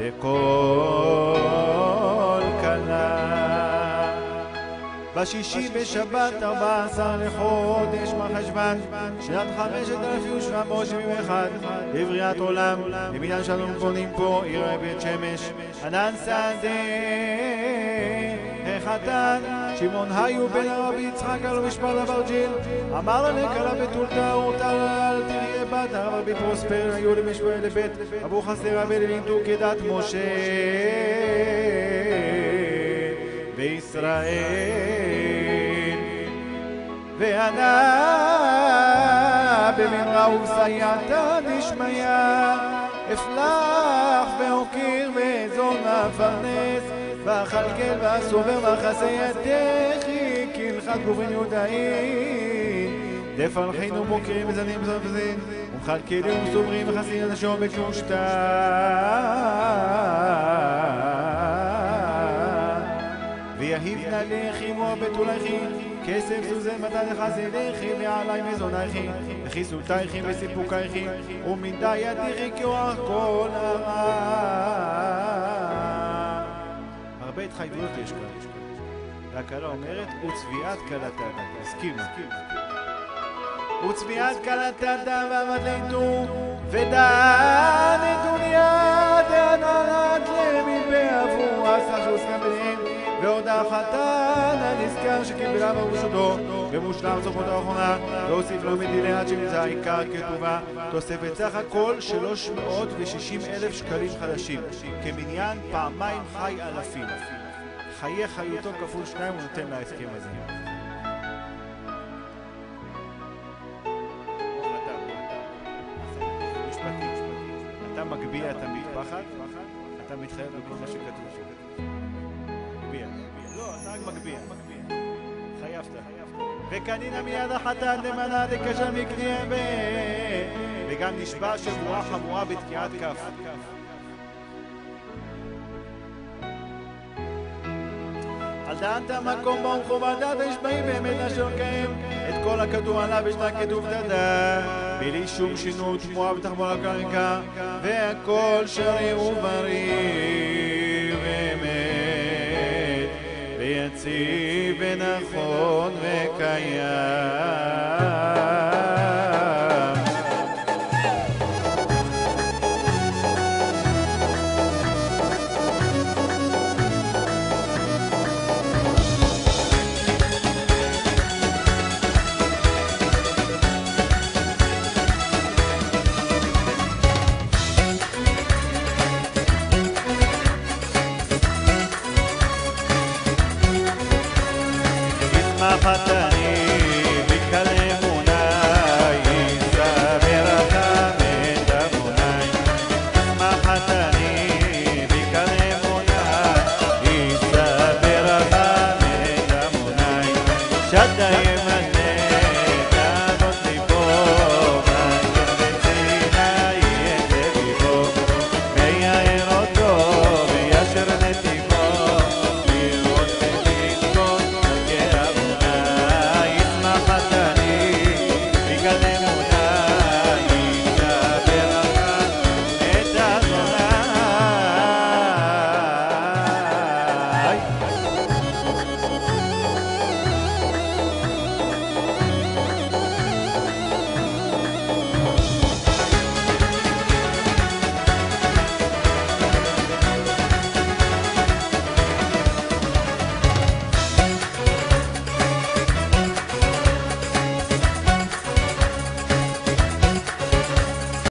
וכל כלה. בשישי בשבת 14 לחודש מרחשוון שנת 5771 לבריאת עולם לבניין שלום בונים פה עיר בית שמש ענן שדה החתן שמעון היו בן הרבי יצחק על משפט אברג'יל אמר לה לכלה בתולתה הורתה לה אל תראה בת הרבי פרוספר היו למשפט לבית אבו חסר רבי לינתו כדת משה בישראל וענה במנרה ובסייעתא דשמיא אפלח והוקיר ואזון הפרנס והכלכל והסובר מחסי ידכי כהלכת גוברין יהודאי דפלחינו מוקירים וזנים וזנפזין ומכלכלים וסוברים וחסין לשום בקושתה ויהיבנה לכי מועבטולכי כסף זוזה מתן לחסידכי ועלי מזונייכי וחיסולתייכי וסיפוקייכי ומנדה ידיכי כאורך כל הרע. הרבה התחייבויות יש כאן. והכלה אומרת וצביעת כלתה הסכימה וצביעת כלתה ועמד ליתו ודן דוניה דעננת למפה עבור עשה שהוסכם ביניהם ועוד החתן הנזכר שקיבלה ברשותו במושלם סופות האחרונה והוסיף לו מדיני עד שנמצא העיקר כתובה תוספת סך הכל 360,000 שקלים חדשים כמניין פעמיים חי אלפים חיי חיותו כפול 2 הוא נותן להסכם הזה. אתה מגביע את המטפחת אתה מתחייב בכל מה שכתוב שם לא, אתה רק מגביע חייבת וקנינה מיד החתן למנה דקשר מקנייה וגם נשבע שבועה חמורה בתקיעת כף על דעת המקום בו ומכובדת השבעים באמת אשר קיים את כל הכתוב עליו ישנה כתוב תדה בלי שום שינוי תמוה בתחבורה הקרקע והכל שריר ובריר באמת ויציב ונכון וקיים. Hata